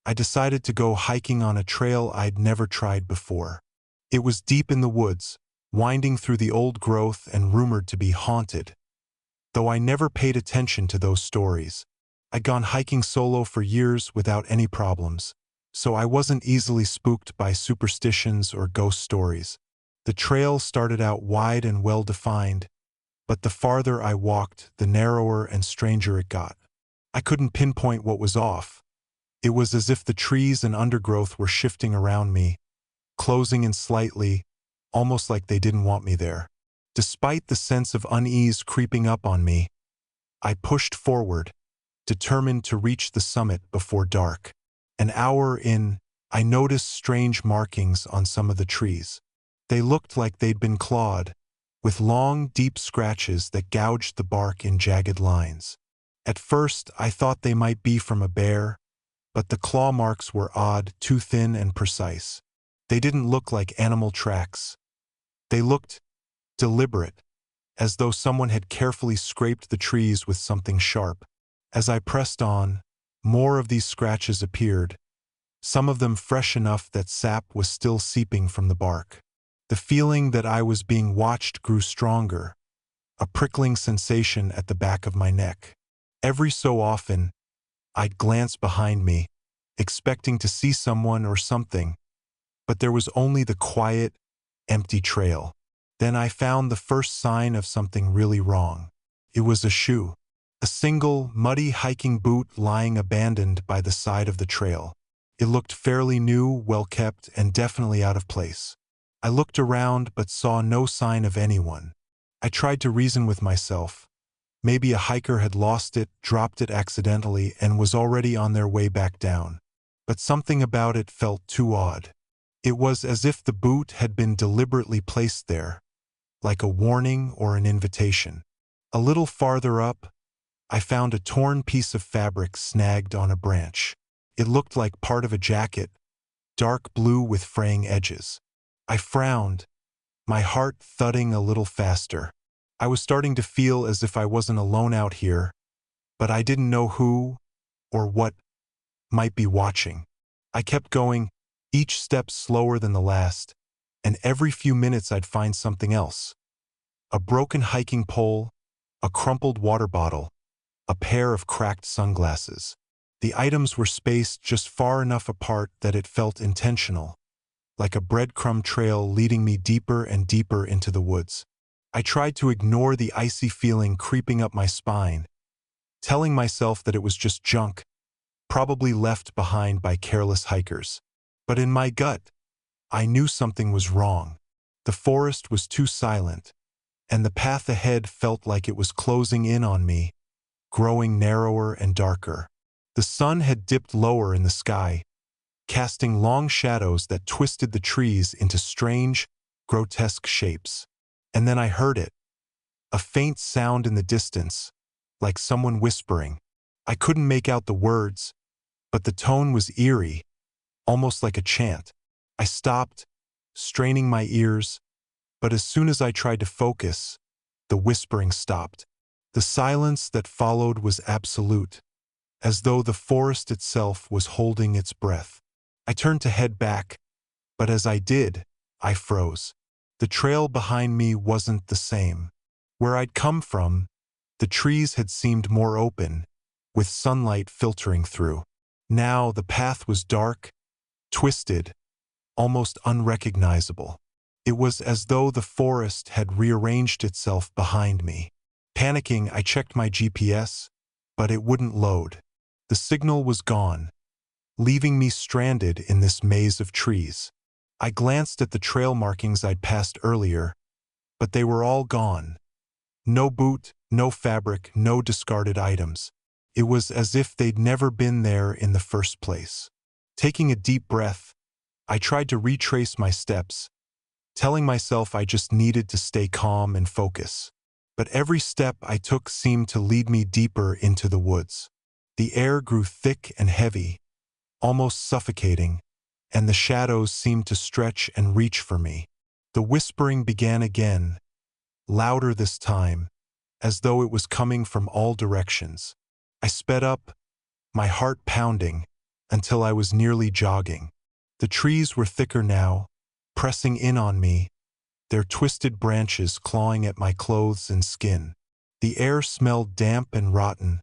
I decided to go hiking on a trail I'd never tried before. It was deep in the woods, winding through the old growth and rumored to be haunted. Though I never paid attention to those stories. I'd gone hiking solo for years without any problems, so I wasn't easily spooked by superstitions or ghost stories. The trail started out wide and well-defined, but the farther I walked, the narrower and stranger it got. I couldn't pinpoint what was off. It was as if the trees and undergrowth were shifting around me, closing in slightly, almost like they didn't want me there. Despite the sense of unease creeping up on me, I pushed forward, determined to reach the summit before dark. An hour in, I noticed strange markings on some of the trees. They looked like they'd been clawed, with long, deep scratches that gouged the bark in jagged lines. At first, I thought they might be from a bear, but the claw marks were odd, too thin and precise. They didn't look like animal tracks. They looked deliberate, as though someone had carefully scraped the trees with something sharp. As I pressed on, more of these scratches appeared, some of them fresh enough that sap was still seeping from the bark. The feeling that I was being watched grew stronger, a prickling sensation at the back of my neck. Every so often, I'd glance behind me, expecting to see someone or something, but there was only the quiet, empty trail. Then I found the first sign of something really wrong. It was a shoe. A single, muddy hiking boot lying abandoned by the side of the trail. It looked fairly new, well-kept, and definitely out of place. I looked around but saw no sign of anyone. I tried to reason with myself. Maybe a hiker had lost it, dropped it accidentally, and was already on their way back down. But something about it felt too odd. It was as if the boot had been deliberately placed there, like a warning or an invitation. A little farther up, I found a torn piece of fabric snagged on a branch. It looked like part of a jacket, dark blue with fraying edges. I frowned, my heart thudding a little faster. I was starting to feel as if I wasn't alone out here, but I didn't know who or what might be watching. I kept going, each step slower than the last, and every few minutes I'd find something else. A broken hiking pole, a crumpled water bottle, a pair of cracked sunglasses. The items were spaced just far enough apart that it felt intentional, like a breadcrumb trail leading me deeper and deeper into the woods. I tried to ignore the icy feeling creeping up my spine, telling myself that it was just junk, probably left behind by careless hikers. But in my gut, I knew something was wrong. The forest was too silent, and the path ahead felt like it was closing in on me, growing narrower and darker. The sun had dipped lower in the sky, casting long shadows that twisted the trees into strange, grotesque shapes. And then I heard it, a faint sound in the distance, like someone whispering. I couldn't make out the words, but the tone was eerie, almost like a chant. I stopped, straining my ears, but as soon as I tried to focus, the whispering stopped. The silence that followed was absolute, as though the forest itself was holding its breath. I turned to head back, but as I did, I froze. The trail behind me wasn't the same. Where I'd come from, the trees had seemed more open, with sunlight filtering through. Now the path was dark, twisted, almost unrecognizable. It was as though the forest had rearranged itself behind me. Panicking, I checked my GPS, but it wouldn't load. The signal was gone, leaving me stranded in this maze of trees. I glanced at the trail markings I'd passed earlier, but they were all gone. No boot, no fabric, no discarded items. It was as if they'd never been there in the first place. Taking a deep breath, I tried to retrace my steps, telling myself I just needed to stay calm and focus. But every step I took seemed to lead me deeper into the woods. The air grew thick and heavy, almost suffocating, and the shadows seemed to stretch and reach for me. The whispering began again, louder this time, as though it was coming from all directions. I sped up, my heart pounding, until I was nearly jogging. The trees were thicker now, pressing in on me, their twisted branches clawing at my clothes and skin. The air smelled damp and rotten,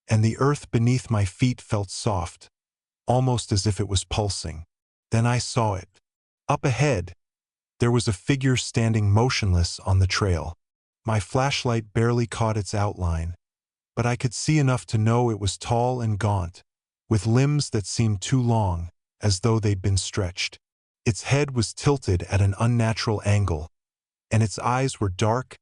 and the earth beneath my feet felt soft, almost as if it was pulsing. Then I saw it. Up ahead, there was a figure standing motionless on the trail. My flashlight barely caught its outline, but I could see enough to know it was tall and gaunt, with limbs that seemed too long, as though they'd been stretched. Its head was tilted at an unnatural angle, and its eyes were dark,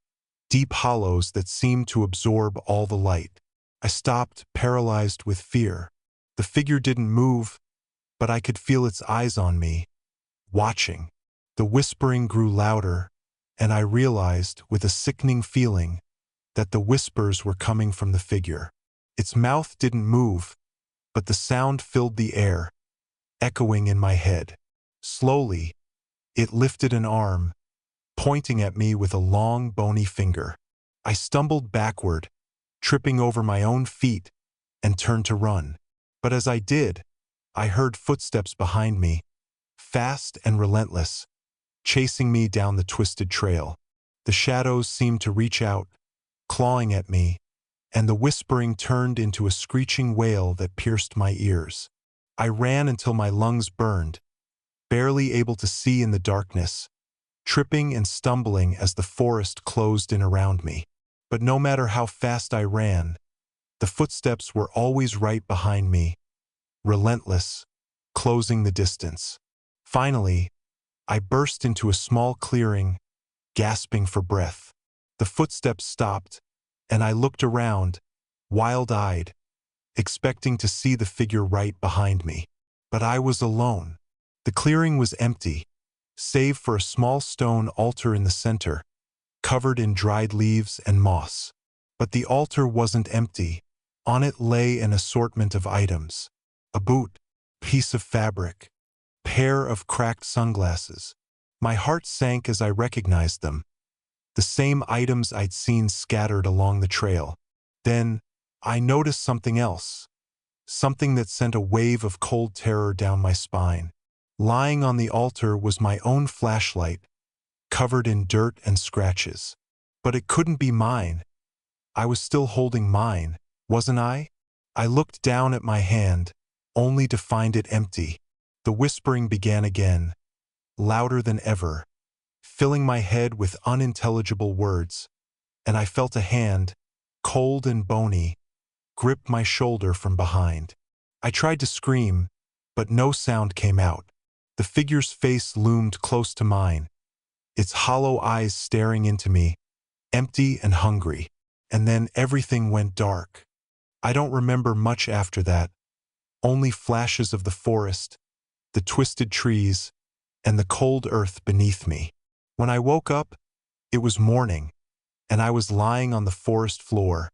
deep hollows that seemed to absorb all the light. I stopped, paralyzed with fear. The figure didn't move, but I could feel its eyes on me, watching. The whispering grew louder, and I realized, with a sickening feeling, that the whispers were coming from the figure. Its mouth didn't move, but the sound filled the air, echoing in my head. Slowly, it lifted an arm, pointing at me with a long, bony finger. I stumbled backward, tripping over my own feet, and turned to run. But as I did, I heard footsteps behind me, fast and relentless, chasing me down the twisted trail. The shadows seemed to reach out, clawing at me, and the whispering turned into a screeching wail that pierced my ears. I ran until my lungs burned, barely able to see in the darkness, tripping and stumbling as the forest closed in around me. But no matter how fast I ran, the footsteps were always right behind me, relentless, closing the distance. Finally, I burst into a small clearing, gasping for breath. The footsteps stopped, and I looked around, wild-eyed, expecting to see the figure right behind me. But I was alone. The clearing was empty, save for a small stone altar in the center, covered in dried leaves and moss. But the altar wasn't empty. On it lay an assortment of items: a boot, piece of fabric, pair of cracked sunglasses. My heart sank as I recognized them, the same items I'd seen scattered along the trail. Then, I noticed something else, something that sent a wave of cold terror down my spine. Lying on the altar was my own flashlight, covered in dirt and scratches. But it couldn't be mine. I was still holding mine, wasn't I? I looked down at my hand, only to find it empty. The whispering began again, louder than ever, filling my head with unintelligible words, and I felt a hand, cold and bony, grip my shoulder from behind. I tried to scream, but no sound came out. The figure's face loomed close to mine, its hollow eyes staring into me, empty and hungry. And then everything went dark. I don't remember much after that, only flashes of the forest, the twisted trees, and the cold earth beneath me. When I woke up, it was morning, and I was lying on the forest floor,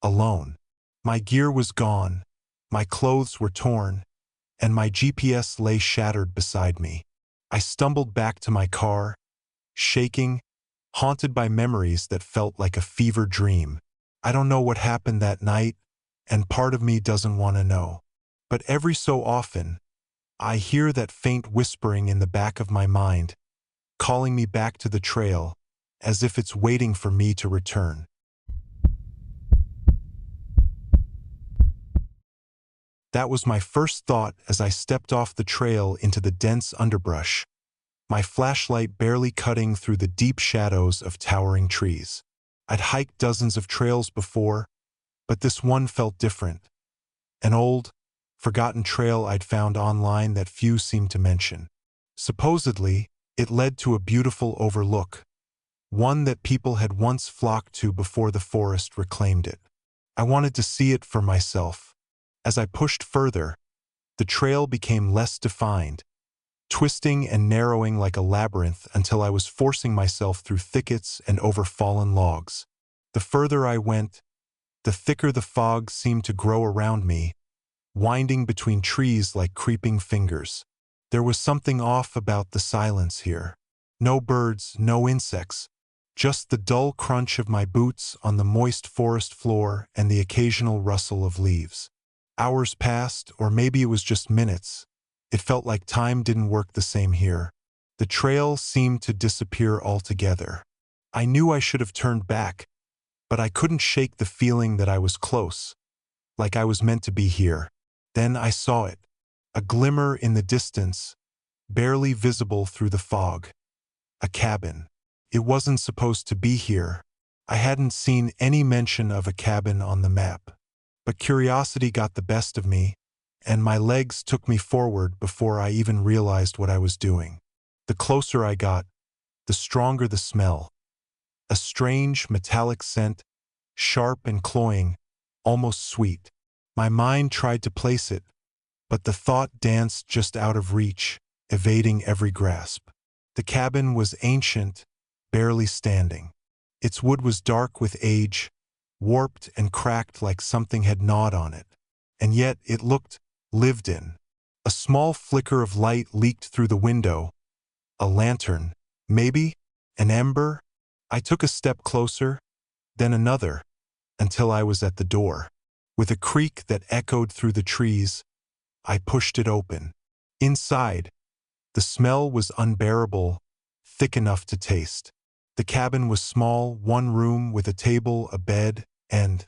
alone. My gear was gone, my clothes were torn, and my GPS lay shattered beside me. I stumbled back to my car, shaking, haunted by memories that felt like a fever dream. I don't know what happened that night, and part of me doesn't want to know. But every so often, I hear that faint whispering in the back of my mind, calling me back to the trail, as if it's waiting for me to return. That was my first thought as I stepped off the trail into the dense underbrush, my flashlight barely cutting through the deep shadows of towering trees. I'd hiked dozens of trails before, but this one felt different. An old, forgotten trail I'd found online that few seemed to mention. Supposedly, it led to a beautiful overlook, one that people had once flocked to before the forest reclaimed it. I wanted to see it for myself. As I pushed further, the trail became less defined, twisting and narrowing like a labyrinth until I was forcing myself through thickets and over fallen logs. The further I went, the thicker the fog seemed to grow around me, winding between trees like creeping fingers. There was something off about the silence here. No birds, no insects, just the dull crunch of my boots on the moist forest floor and the occasional rustle of leaves. Hours passed, or maybe it was just minutes. It felt like time didn't work the same here. The trail seemed to disappear altogether. I knew I should have turned back, but I couldn't shake the feeling that I was close, like I was meant to be here. Then I saw it, a glimmer in the distance, barely visible through the fog. A cabin. It wasn't supposed to be here. I hadn't seen any mention of a cabin on the map. But curiosity got the best of me, and my legs took me forward before I even realized what I was doing. The closer I got, the stronger the smell. A strange, metallic scent, sharp and cloying, almost sweet. My mind tried to place it, but the thought danced just out of reach, evading every grasp. The cabin was ancient, barely standing. Its wood was dark with age, warped and cracked like something had gnawed on it. And yet it looked lived in. A small flicker of light leaked through the window. A lantern, maybe? An ember? I took a step closer, then another, until I was at the door. With a creak that echoed through the trees, I pushed it open. Inside, the smell was unbearable, thick enough to taste. The cabin was small, one room with a table, a bed, and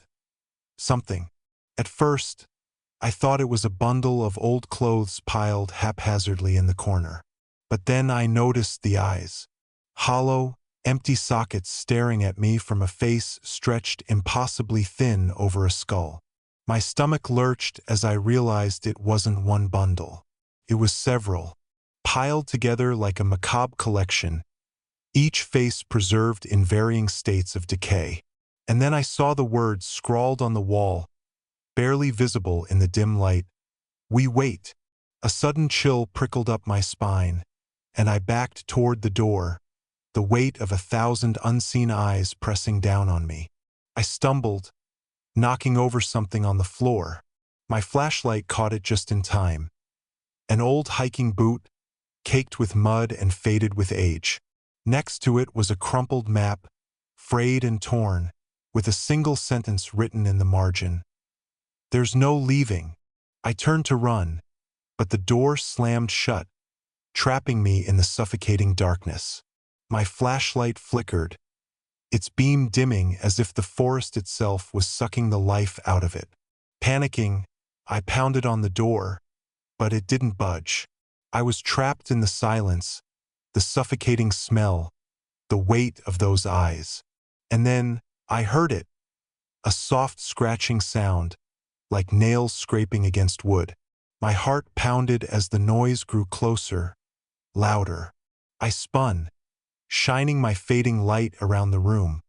something. At first, I thought it was a bundle of old clothes piled haphazardly in the corner. But then I noticed the eyes. Hollow, empty sockets staring at me from a face stretched impossibly thin over a skull. My stomach lurched as I realized it wasn't one bundle. It was several, piled together like a macabre collection, each face preserved in varying states of decay. And then I saw the words scrawled on the wall, barely visible in the dim light. "We wait." A sudden chill prickled up my spine, and I backed toward the door, the weight of 1,000 unseen eyes pressing down on me. I stumbled, knocking over something on the floor. My flashlight caught it just in time. An old hiking boot, caked with mud and faded with age. Next to it was a crumpled map, frayed and torn, with a single sentence written in the margin. "There's no leaving." I turned to run, but the door slammed shut, trapping me in the suffocating darkness. My flashlight flickered, its beam dimming as if the forest itself was sucking the life out of it. Panicking, I pounded on the door, but it didn't budge. I was trapped in the silence, the suffocating smell, the weight of those eyes. And then I heard it, a soft scratching sound, like nails scraping against wood. My heart pounded as the noise grew closer, louder. I spun, shining my fading light around the room,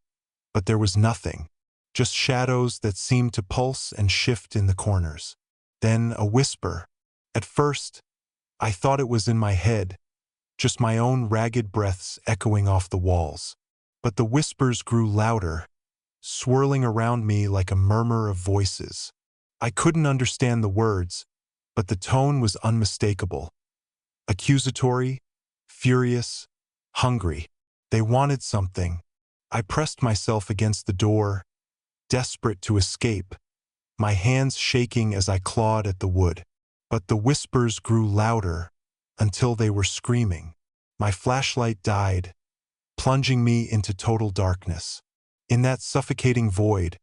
but there was nothing, just shadows that seemed to pulse and shift in the corners. Then a whisper. At first, I thought it was in my head, just my own ragged breaths echoing off the walls. But the whispers grew louder, swirling around me like a murmur of voices. I couldn't understand the words, but the tone was unmistakable. Accusatory, furious, hungry. They wanted something. I pressed myself against the door, desperate to escape, my hands shaking as I clawed at the wood. But the whispers grew louder, until they were screaming. My flashlight died, plunging me into total darkness. In that suffocating void,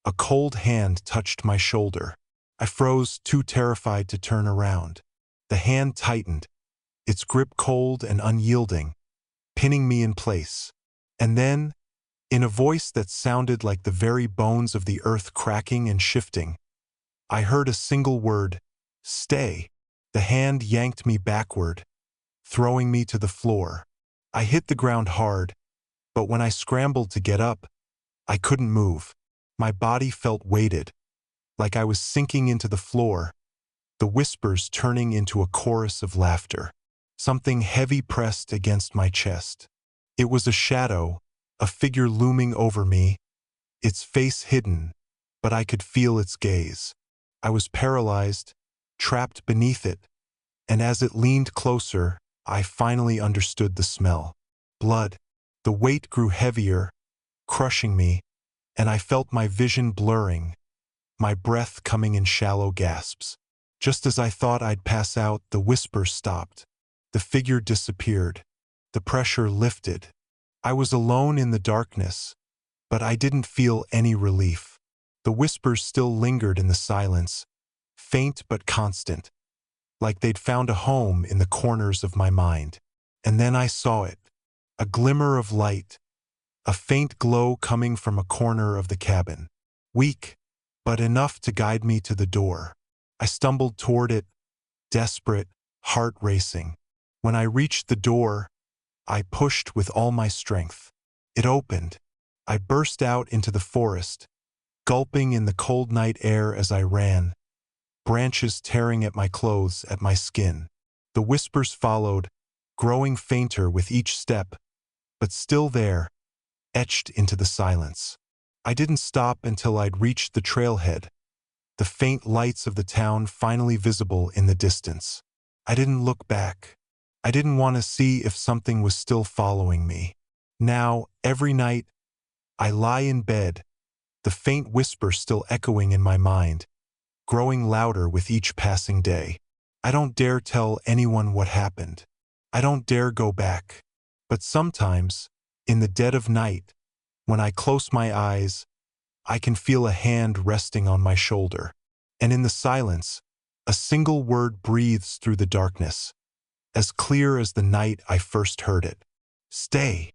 a cold hand touched my shoulder. I froze, too terrified to turn around. The hand tightened, its grip cold and unyielding, pinning me in place. And then, in a voice that sounded like the very bones of the earth cracking and shifting, I heard a single word: "Stay." The hand yanked me backward, throwing me to the floor. I hit the ground hard, but when I scrambled to get up, I couldn't move. My body felt weighted, like I was sinking into the floor, the whispers turning into a chorus of laughter. Something heavy pressed against my chest. It was a shadow, a figure looming over me, its face hidden, but I could feel its gaze. I was paralyzed, trapped beneath it, and as it leaned closer, I finally understood the smell. Blood. The weight grew heavier, crushing me, and I felt my vision blurring, my breath coming in shallow gasps. Just as I thought I'd pass out, the whisper stopped. The figure disappeared. The pressure lifted. I was alone in the darkness, but I didn't feel any relief. The whispers still lingered in the silence, faint but constant, like they'd found a home in the corners of my mind. And then I saw it, a glimmer of light, a faint glow coming from a corner of the cabin. Weak, but enough to guide me to the door. I stumbled toward it, desperate, heart racing. When I reached the door, I pushed with all my strength. It opened. I burst out into the forest, gulping in the cold night air as I ran, branches tearing at my clothes, at my skin. The whispers followed, growing fainter with each step, but still there, etched into the silence. I didn't stop until I'd reached the trailhead, the faint lights of the town finally visible in the distance. I didn't look back. I didn't want to see if something was still following me. Now, every night, I lie in bed, the faint whisper still echoing in my mind, growing louder with each passing day. I don't dare tell anyone what happened. I don't dare go back. But sometimes, in the dead of night, when I close my eyes, I can feel a hand resting on my shoulder. And in the silence, a single word breathes through the darkness, as clear as the night I first heard it. Stay.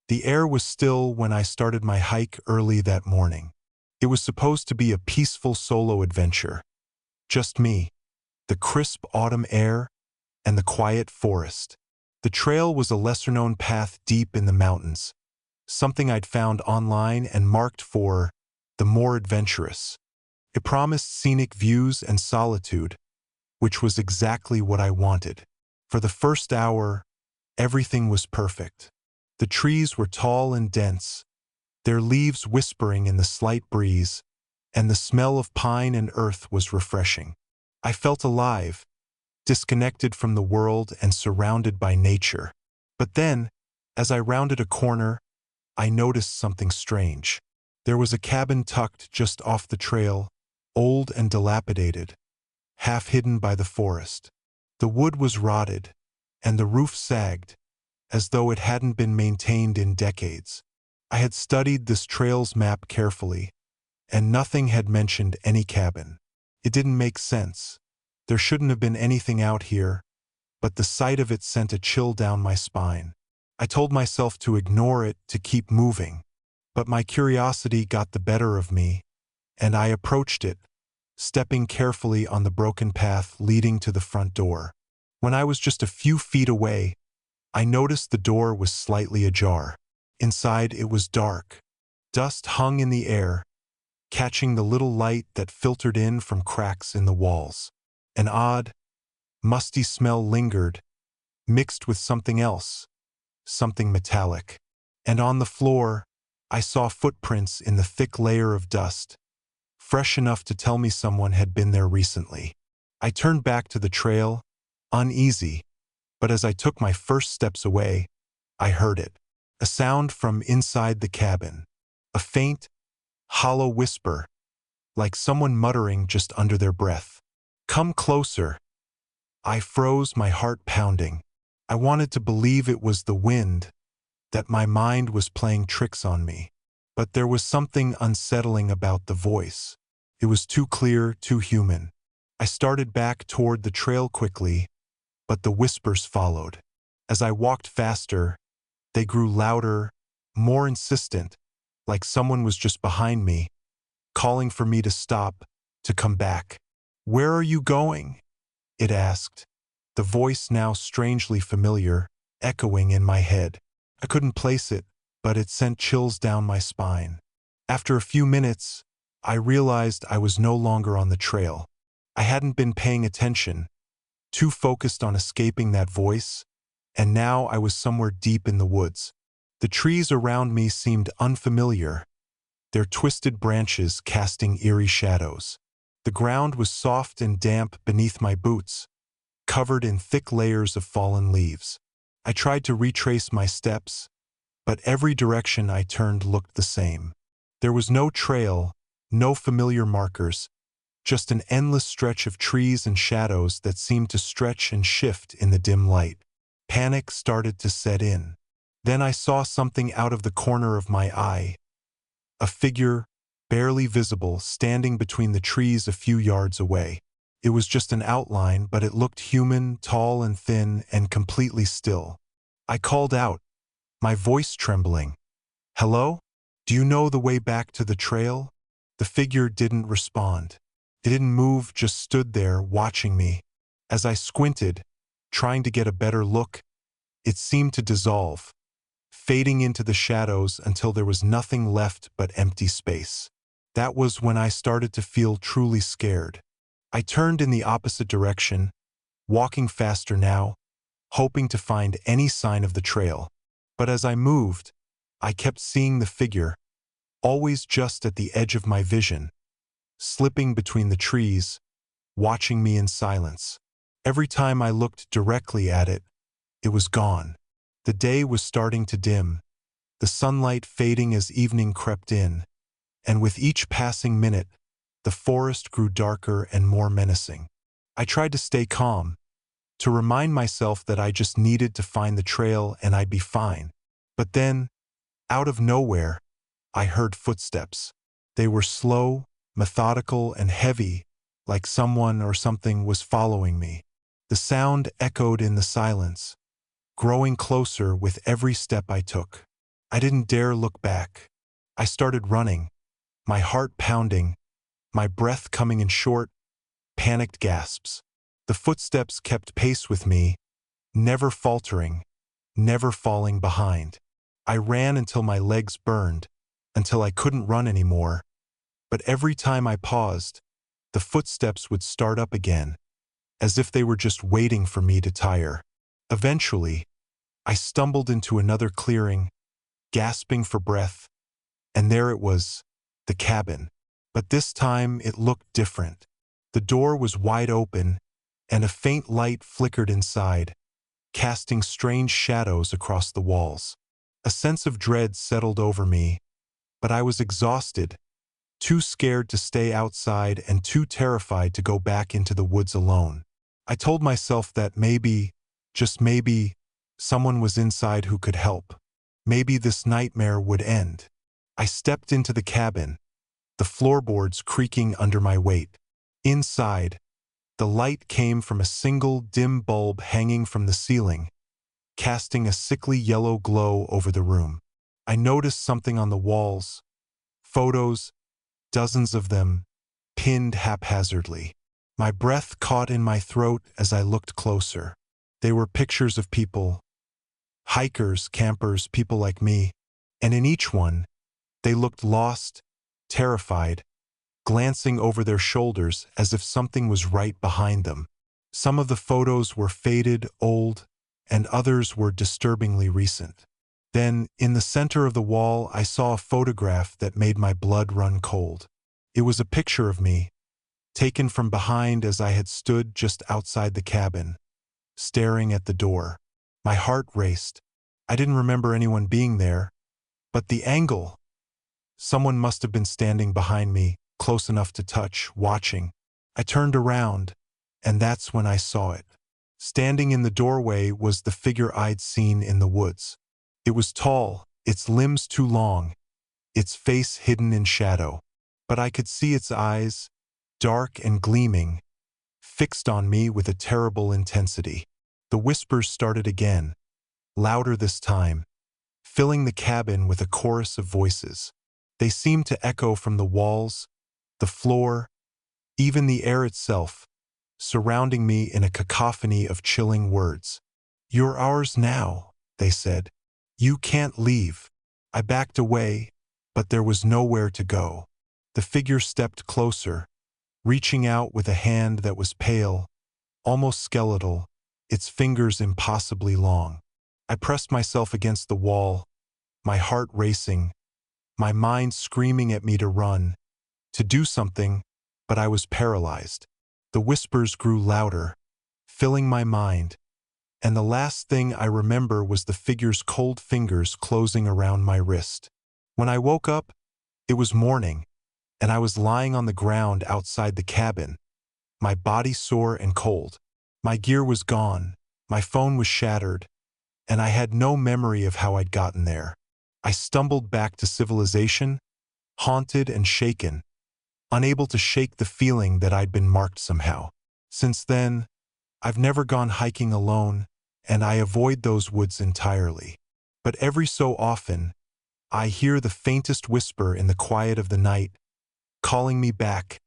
The air was still when I started my hike early that morning. It was supposed to be a peaceful solo adventure. Just me, the crisp autumn air, and the quiet forest. The trail was a lesser-known path deep in the mountains, something I'd found online and marked for the more adventurous. It promised scenic views and solitude, which was exactly what I wanted. For the first hour, everything was perfect. The trees were tall and dense, their leaves whispering in the slight breeze, and the smell of pine and earth was refreshing. I felt alive, disconnected from the world and surrounded by nature. But then, as I rounded a corner, I noticed something strange. There was a cabin tucked just off the trail, old and dilapidated, half hidden by the forest. The wood was rotted, and the roof sagged, as though it hadn't been maintained in decades. I had studied this trail's map carefully, and nothing had mentioned any cabin. It didn't make sense. There shouldn't have been anything out here, but the sight of it sent a chill down my spine. I told myself to ignore it, to keep moving. But my curiosity got the better of me, and I approached it, stepping carefully on the broken path leading to the front door. When I was just a few feet away, I noticed the door was slightly ajar. Inside it was dark. Dust hung in the air, catching the little light that filtered in from cracks in the walls. An odd, musty smell lingered, mixed with something else, something metallic. And on the floor, I saw footprints in the thick layer of dust, fresh enough to tell me someone had been there recently. I turned back to the trail, uneasy, but as I took my first steps away, I heard it. A sound from inside the cabin. A faint, hollow whisper, like someone muttering just under their breath. Come closer. I froze, my heart pounding. I wanted to believe it was the wind, that my mind was playing tricks on me. But there was something unsettling about the voice. It was too clear, too human. I started back toward the trail quickly, but the whispers followed. As I walked faster, they grew louder, more insistent, like someone was just behind me, calling for me to stop, to come back. Where are you going? It asked, the voice now strangely familiar, echoing in my head. I couldn't place it, but it sent chills down my spine. After a few minutes, I realized I was no longer on the trail. I hadn't been paying attention, too focused on escaping that voice, and now I was somewhere deep in the woods. The trees around me seemed unfamiliar, their twisted branches casting eerie shadows. The ground was soft and damp beneath my boots, covered in thick layers of fallen leaves. I tried to retrace my steps, but every direction I turned looked the same. There was no trail, no familiar markers, just an endless stretch of trees and shadows that seemed to stretch and shift in the dim light. Panic started to set in. Then I saw something out of the corner of my eye, a figure, barely visible, standing between the trees a few yards away. It was just an outline, but it looked human, tall and thin, and completely still. I called out, my voice trembling. "Hello? Do you know the way back to the trail?" The figure didn't respond. It didn't move, just stood there, watching me. As I squinted, trying to get a better look, it seemed to dissolve, fading into the shadows until there was nothing left but empty space. That was when I started to feel truly scared. I turned in the opposite direction, walking faster now, hoping to find any sign of the trail. But as I moved, I kept seeing the figure, always just at the edge of my vision, slipping between the trees, watching me in silence. Every time I looked directly at it, it was gone. The day was starting to dim, the sunlight fading as evening crept in, and with each passing minute, the forest grew darker and more menacing. I tried to stay calm, to remind myself that I just needed to find the trail and I'd be fine. But then, out of nowhere, I heard footsteps. They were slow, methodical, and heavy, like someone or something was following me. The sound echoed in the silence, growing closer with every step I took. I didn't dare look back. I started running, my heart pounding, my breath coming in short, panicked gasps. The footsteps kept pace with me, never faltering, never falling behind. I ran until my legs burned, until I couldn't run anymore. But every time I paused, the footsteps would start up again, as if they were just waiting for me to tire. Eventually, I stumbled into another clearing, gasping for breath, and there it was, the cabin. But this time it looked different. The door was wide open, and a faint light flickered inside, casting strange shadows across the walls. A sense of dread settled over me, but I was exhausted, too scared to stay outside and too terrified to go back into the woods alone. I told myself that maybe, just maybe, someone was inside who could help. Maybe this nightmare would end. I stepped into the cabin, the floorboards creaking under my weight. Inside, the light came from a single dim bulb hanging from the ceiling, casting a sickly yellow glow over the room. I noticed something on the walls, photos, dozens of them, pinned haphazardly. My breath caught in my throat as I looked closer. They were pictures of people, hikers, campers, people like me, and in each one, they looked lost, terrified, glancing over their shoulders as if something was right behind them. Some of the photos were faded, old, and others were disturbingly recent. Then, in the center of the wall, I saw a photograph that made my blood run cold. It was a picture of me, taken from behind as I had stood just outside the cabin, staring at the door. My heart raced. I didn't remember anyone being there, but the angle. Someone must have been standing behind me, close enough to touch, watching. I turned around, and that's when I saw it. Standing in the doorway was the figure I'd seen in the woods. It was tall, its limbs too long, its face hidden in shadow. But I could see its eyes, dark and gleaming, fixed on me with a terrible intensity. The whispers started again, louder this time, filling the cabin with a chorus of voices. They seemed to echo from the walls, the floor, even the air itself, surrounding me in a cacophony of chilling words. "You're ours now," they said. "You can't leave." I backed away, but there was nowhere to go. The figure stepped closer, reaching out with a hand that was pale, almost skeletal, its fingers impossibly long. I pressed myself against the wall, my heart racing, my mind screaming at me to run, to do something, but I was paralyzed. The whispers grew louder, filling my mind, and the last thing I remember was the figure's cold fingers closing around my wrist. When I woke up, it was morning, and I was lying on the ground outside the cabin, my body sore and cold. My gear was gone, my phone was shattered, and I had no memory of how I'd gotten there. I stumbled back to civilization, haunted and shaken, unable to shake the feeling that I'd been marked somehow. Since then, I've never gone hiking alone, and I avoid those woods entirely. But every so often, I hear the faintest whisper in the quiet of the night, calling me back,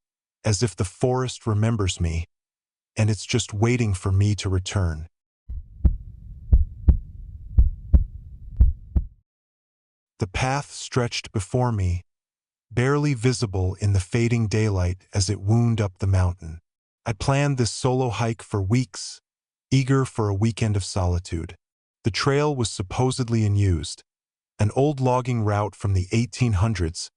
as if the forest remembers me, and it's just waiting for me to return. The path stretched before me, barely visible in the fading daylight as it wound up the mountain. I planned this solo hike for weeks, eager for a weekend of solitude. The trail was supposedly unused, an old logging route from the 1800s,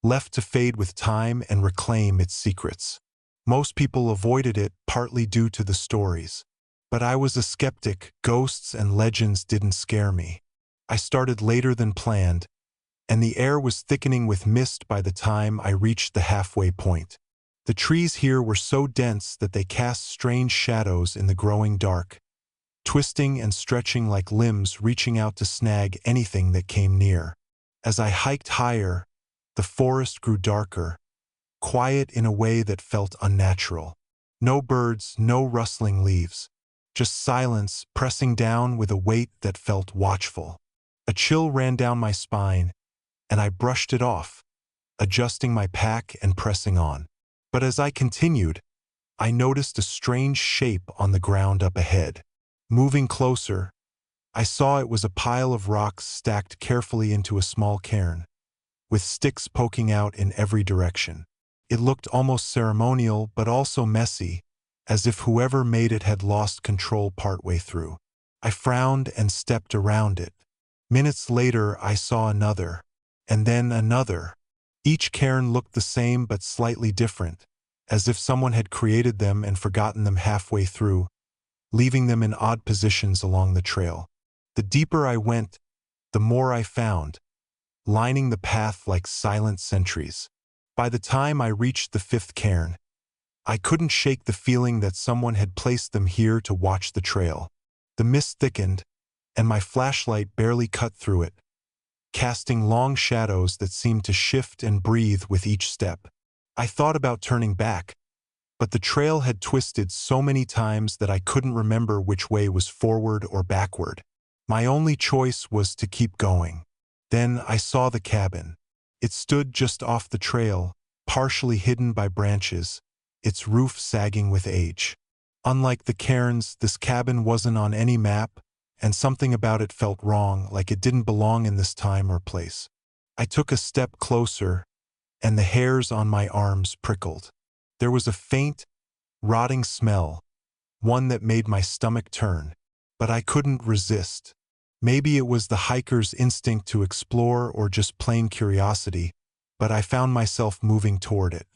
left to fade with time and reclaim its secrets. Most people avoided it partly due to the stories. But I was a skeptic. Ghosts and legends didn't scare me. I started later than planned, and the air was thickening with mist by the time I reached the halfway point. The trees here were so dense that they cast strange shadows in the growing dark, twisting and stretching like limbs reaching out to snag anything that came near. As I hiked higher, the forest grew darker, quiet in a way that felt unnatural. No birds, no rustling leaves, just silence pressing down with a weight that felt watchful. A chill ran down my spine, and I brushed it off, adjusting my pack and pressing on. But as I continued, I noticed a strange shape on the ground up ahead. Moving closer, I saw it was a pile of rocks stacked carefully into a small cairn, with sticks poking out in every direction. It looked almost ceremonial but also messy, as if whoever made it had lost control partway through. I frowned and stepped around it. Minutes later, I saw another, and then another. Each cairn looked the same but slightly different, as if someone had created them and forgotten them halfway through, leaving them in odd positions along the trail. The deeper I went, the more I found, lining the path like silent sentries. By the time I reached the fifth cairn, I couldn't shake the feeling that someone had placed them here to watch the trail. The mist thickened, and my flashlight barely cut through it, casting long shadows that seemed to shift and breathe with each step. I thought about turning back, but the trail had twisted so many times that I couldn't remember which way was forward or backward. My only choice was to keep going. Then I saw the cabin. It stood just off the trail, partially hidden by branches, its roof sagging with age. Unlike the cairns, this cabin wasn't on any map, and something about it felt wrong, like it didn't belong in this time or place. I took a step closer, and the hairs on my arms prickled. There was a faint, rotting smell, one that made my stomach turn, but I couldn't resist. Maybe it was the hiker's instinct to explore or just plain curiosity, but I found myself moving toward it.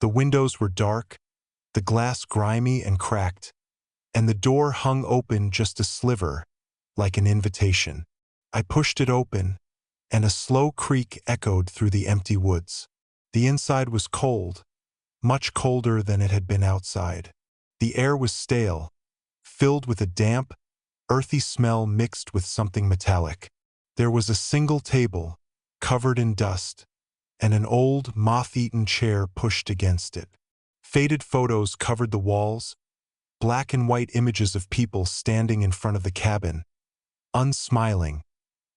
The windows were dark, the glass grimy and cracked, and the door hung open just a sliver, like an invitation. I pushed it open, and a slow creak echoed through the empty woods. The inside was cold, much colder than it had been outside. The air was stale, filled with a damp, earthy smell mixed with something metallic. There was a single table, covered in dust, and an old, moth-eaten chair pushed against it. Faded photos covered the walls, black and white images of people standing in front of the cabin, unsmiling,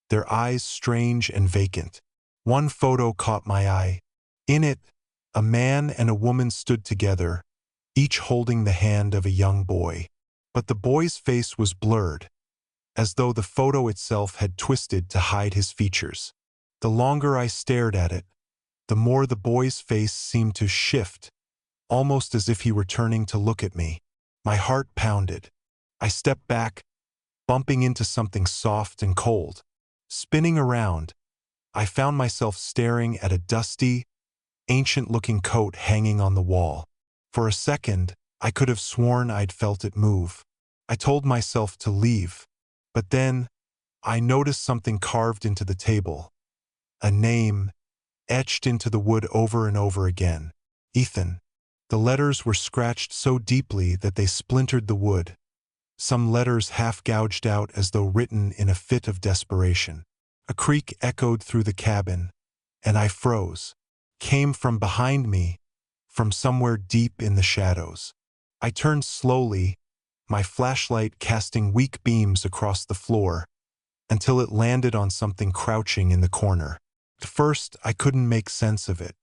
their eyes strange and vacant. One photo caught my eye. In it, a man and a woman stood together, each holding the hand of a young boy. But the boy's face was blurred, as though the photo itself had twisted to hide his features. The longer I stared at it, the more the boy's face seemed to shift, almost as if he were turning to look at me. My heart pounded. I stepped back, bumping into something soft and cold. Spinning around, I found myself staring at a dusty, ancient-looking coat hanging on the wall. For a second, I could have sworn I'd felt it move. I told myself to leave, but then I noticed something carved into the table, a name etched into the wood over and over again. Ethan. The letters were scratched so deeply that they splintered the wood, some letters half gouged out as though written in a fit of desperation. A creak echoed through the cabin, and I froze. Came from behind me, from somewhere deep in the shadows. I turned slowly, my flashlight casting weak beams across the floor, until it landed on something crouching in the corner. At first, I couldn't make sense of it.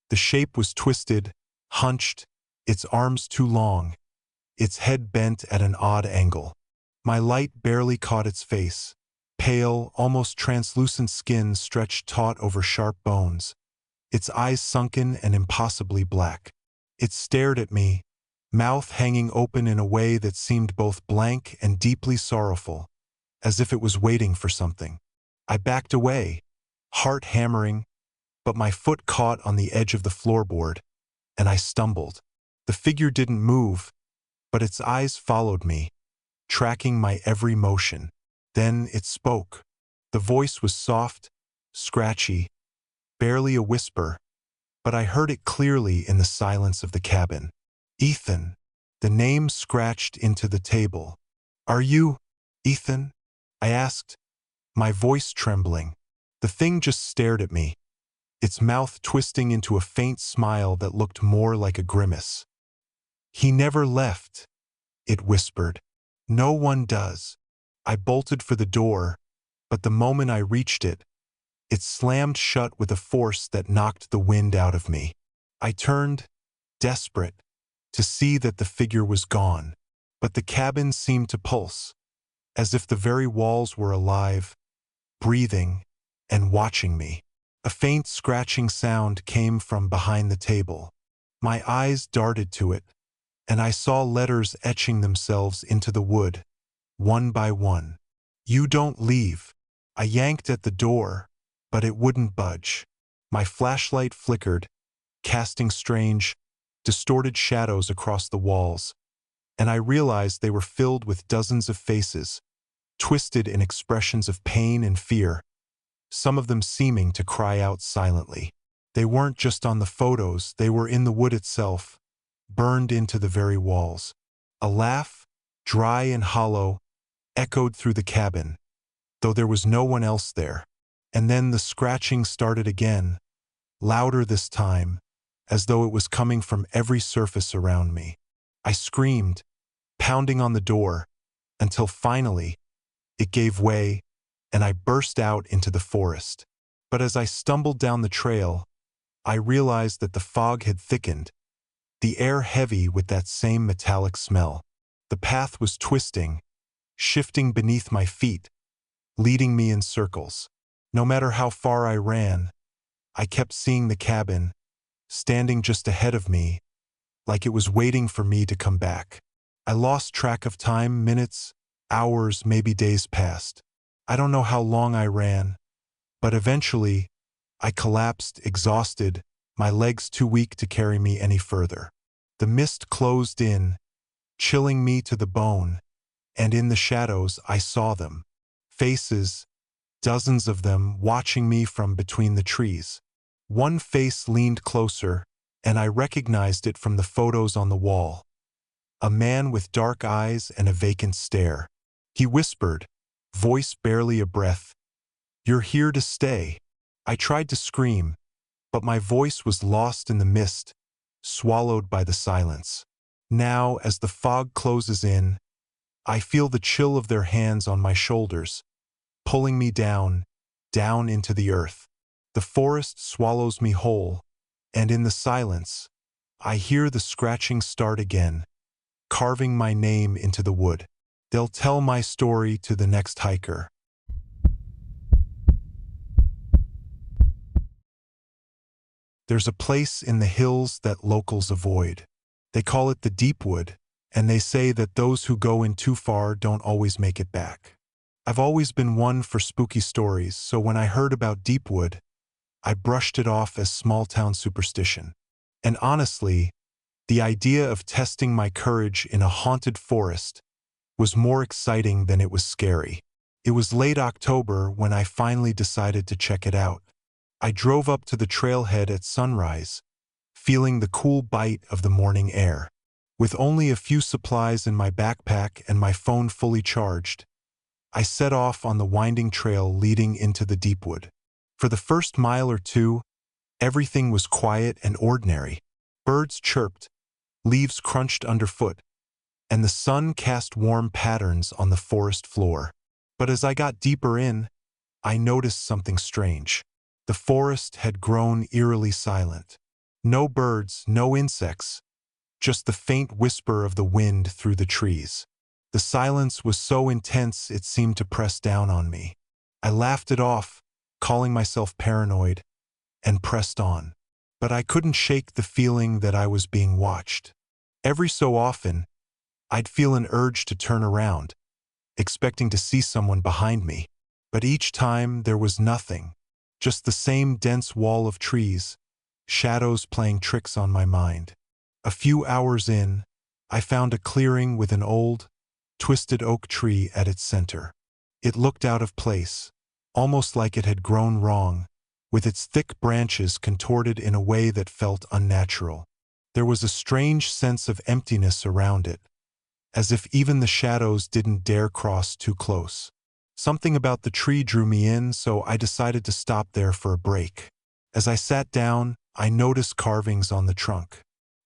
The shape was twisted, hunched, its arms too long, its head bent at an odd angle. My light barely caught its face. Pale, almost translucent skin stretched taut over sharp bones, its eyes sunken and impossibly black. It stared at me, mouth hanging open in a way that seemed both blank and deeply sorrowful, as if it was waiting for something. I backed away, heart hammering, but my foot caught on the edge of the floorboard, and I stumbled. The figure didn't move, but its eyes followed me, tracking my every motion. Then it spoke. The voice was soft, scratchy, barely a whisper, but I heard it clearly in the silence of the cabin. Ethan. The name scratched into the table. Are you Ethan? I asked, my voice trembling. The thing just stared at me, its mouth twisting into a faint smile that looked more like a grimace. He never left, it whispered. No one does. I bolted for the door, but the moment I reached it, it slammed shut with a force that knocked the wind out of me. I turned, desperate, to see that the figure was gone, but the cabin seemed to pulse, as if the very walls were alive, breathing, and watching me. A faint scratching sound came from behind the table. My eyes darted to it, and I saw letters etching themselves into the wood, one by one. You don't leave. I yanked at the door, but it wouldn't budge. My flashlight flickered, casting strange, distorted shadows across the walls, and I realized they were filled with dozens of faces, twisted in expressions of pain and fear, some of them seeming to cry out silently. They weren't just on the photos, they were in the wood itself, burned into the very walls. A laugh, dry and hollow, echoed through the cabin, though there was no one else there. And then the scratching started again, louder this time, as though it was coming from every surface around me. I screamed, pounding on the door, until finally, it gave way, and I burst out into the forest. But as I stumbled down the trail, I realized that the fog had thickened, the air heavy with that same metallic smell. The path was twisting, shifting beneath my feet, leading me in circles. No matter how far I ran, I kept seeing the cabin, standing just ahead of me, like it was waiting for me to come back. I lost track of time, minutes, hours, maybe days passed. I don't know how long I ran, but eventually, I collapsed, exhausted, my legs too weak to carry me any further. The mist closed in, chilling me to the bone, and in the shadows I saw them. Faces, dozens of them, watching me from between the trees. One face leaned closer, and I recognized it from the photos on the wall. A man with dark eyes and a vacant stare. He whispered, voice barely a breath, "You're here to stay." I tried to scream, but my voice was lost in the mist, swallowed by the silence. Now, as the fog closes in, I feel the chill of their hands on my shoulders, pulling me down, down into the earth. The forest swallows me whole, and in the silence, I hear the scratching start again, carving my name into the wood. They'll tell my story to the next hiker. There's a place in the hills that locals avoid. They call it the Deep Wood, and they say that those who go in too far don't always make it back. I've always been one for spooky stories, so when I heard about Deepwood, I brushed it off as small-town superstition. And honestly, the idea of testing my courage in a haunted forest was more exciting than it was scary. It was late October when I finally decided to check it out. I drove up to the trailhead at sunrise, feeling the cool bite of the morning air. With only a few supplies in my backpack and my phone fully charged, I set off on the winding trail leading into the deep wood. For the first mile or two, everything was quiet and ordinary. Birds chirped, leaves crunched underfoot, and the sun cast warm patterns on the forest floor. But as I got deeper in, I noticed something strange. The forest had grown eerily silent. No birds, no insects, just the faint whisper of the wind through the trees. The silence was so intense it seemed to press down on me. I laughed it off, calling myself paranoid, and pressed on. But I couldn't shake the feeling that I was being watched. Every so often, I'd feel an urge to turn around, expecting to see someone behind me. But each time there was nothing, just the same dense wall of trees, shadows playing tricks on my mind. A few hours in, I found a clearing with an old, twisted oak tree at its center. It looked out of place, almost like it had grown wrong, with its thick branches contorted in a way that felt unnatural. There was a strange sense of emptiness around it, as if even the shadows didn't dare cross too close. Something about the tree drew me in, so I decided to stop there for a break. As I sat down, I noticed carvings on the trunk.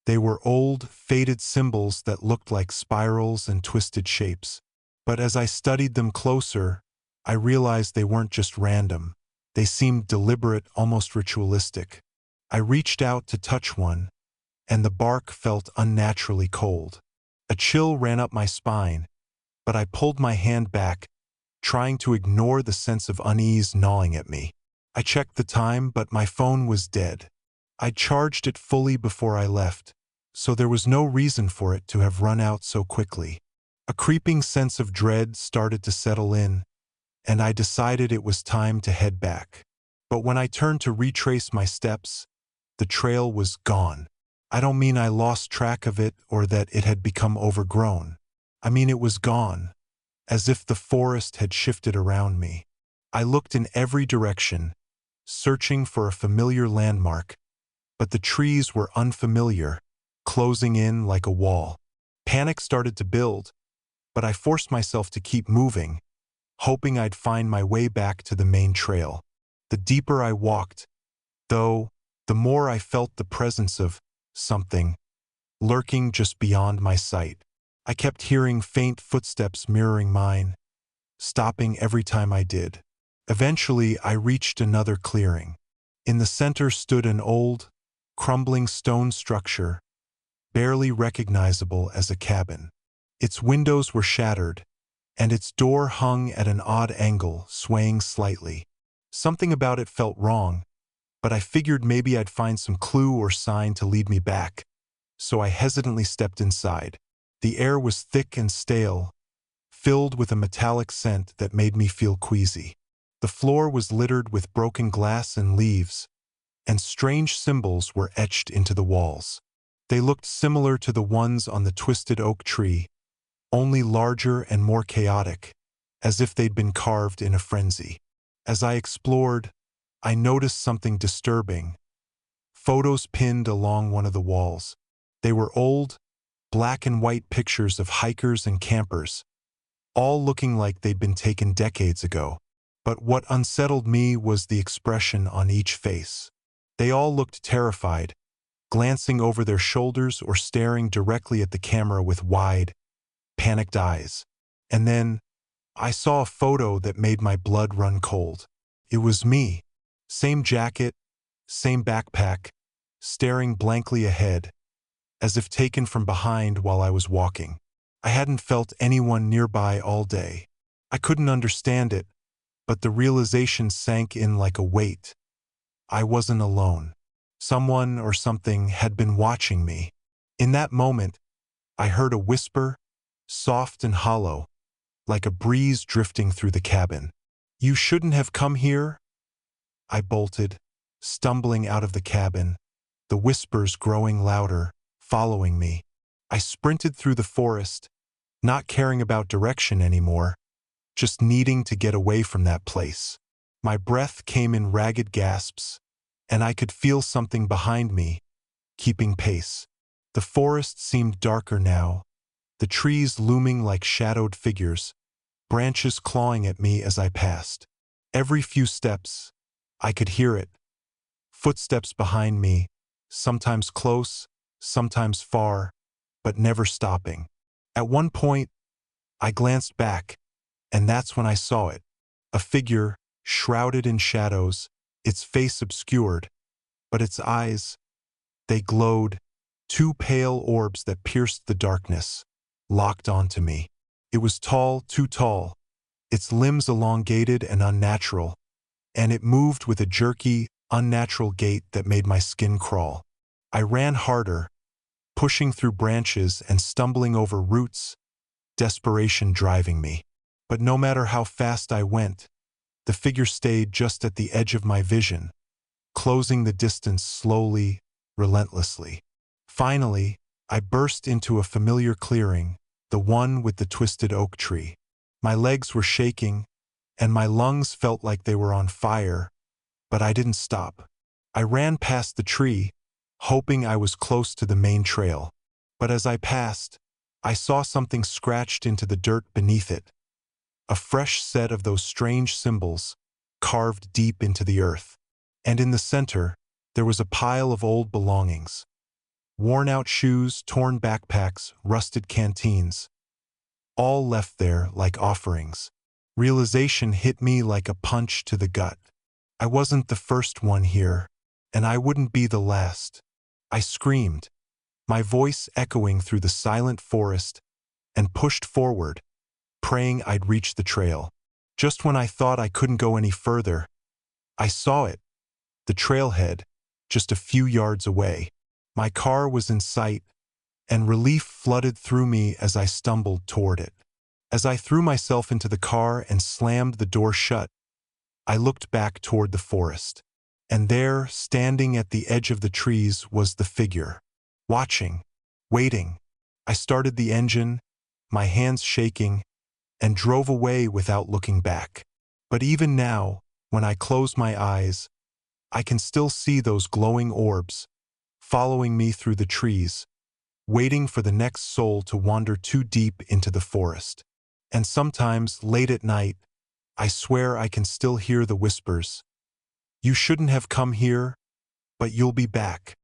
They were old, faded symbols that looked like spirals and twisted shapes. But as I studied them closer, I realized they weren't just random. They seemed deliberate, almost ritualistic. I reached out to touch one, and the bark felt unnaturally cold. A chill ran up my spine, but I pulled my hand back, trying to ignore the sense of unease gnawing at me. I checked the time, but my phone was dead. I charged it fully before I left, so there was no reason for it to have run out so quickly. A creeping sense of dread started to settle in, and I decided it was time to head back. But when I turned to retrace my steps, the trail was gone. I don't mean I lost track of it or that it had become overgrown. I mean it was gone, as if the forest had shifted around me. I looked in every direction, searching for a familiar landmark, but the trees were unfamiliar, closing in like a wall. Panic started to build, but I forced myself to keep moving, hoping I'd find my way back to the main trail. The deeper I walked, though, the more I felt the presence of something lurking just beyond my sight. I kept hearing faint footsteps mirroring mine, stopping every time I did. Eventually, I reached another clearing. In the center stood an old, crumbling stone structure, barely recognizable as a cabin. Its windows were shattered, and its door hung at an odd angle, swaying slightly. Something about it felt wrong, but I figured maybe I'd find some clue or sign to lead me back, so I hesitantly stepped inside. The air was thick and stale, filled with a metallic scent that made me feel queasy. The floor was littered with broken glass and leaves, and strange symbols were etched into the walls. They looked similar to the ones on the twisted oak tree, only larger and more chaotic, as if they'd been carved in a frenzy. As I explored, I noticed something disturbing. Photos pinned along one of the walls. They were old, black and white pictures of hikers and campers, all looking like they'd been taken decades ago. But what unsettled me was the expression on each face. They all looked terrified, glancing over their shoulders or staring directly at the camera with wide, panicked eyes. And then, I saw a photo that made my blood run cold. It was me. Same jacket, same backpack, staring blankly ahead, as if taken from behind while I was walking. I hadn't felt anyone nearby all day. I couldn't understand it, but the realization sank in like a weight. I wasn't alone. Someone or something had been watching me. In that moment, I heard a whisper, soft and hollow, like a breeze drifting through the cabin. "You shouldn't have come here," I bolted, stumbling out of the cabin, the whispers growing louder, following me. I sprinted through the forest, not caring about direction anymore, just needing to get away from that place. My breath came in ragged gasps, and I could feel something behind me, keeping pace. The forest seemed darker now, the trees looming like shadowed figures, branches clawing at me as I passed. Every few steps, I could hear it. Footsteps behind me, sometimes close, sometimes far, but never stopping. At one point, I glanced back, and that's when I saw it. A figure, shrouded in shadows, its face obscured, but its eyes, they glowed, two pale orbs that pierced the darkness, locked onto me. It was tall, too tall, its limbs elongated and unnatural, and it moved with a jerky, unnatural gait that made my skin crawl. I ran harder, pushing through branches and stumbling over roots, desperation driving me. But no matter how fast I went, the figure stayed just at the edge of my vision, closing the distance slowly, relentlessly. Finally, I burst into a familiar clearing, the one with the twisted oak tree. My legs were shaking, and my lungs felt like they were on fire, but I didn't stop. I ran past the tree, hoping I was close to the main trail. But as I passed, I saw something scratched into the dirt beneath it. A fresh set of those strange symbols, carved deep into the earth. And in the center, there was a pile of old belongings. Worn-out shoes, torn backpacks, rusted canteens. All left there like offerings. Realization hit me like a punch to the gut. I wasn't the first one here, and I wouldn't be the last. I screamed, my voice echoing through the silent forest, and pushed forward, praying I'd reach the trail. Just when I thought I couldn't go any further, I saw it, the trailhead, just a few yards away. My car was in sight, and relief flooded through me as I stumbled toward it. As I threw myself into the car and slammed the door shut, I looked back toward the forest. And there, standing at the edge of the trees, was the figure. Watching, waiting. I started the engine, my hands shaking, and drove away without looking back. But even now, when I close my eyes, I can still see those glowing orbs, following me through the trees, waiting for the next soul to wander too deep into the forest. And sometimes, late at night, I swear I can still hear the whispers. You shouldn't have come here, but you'll be back.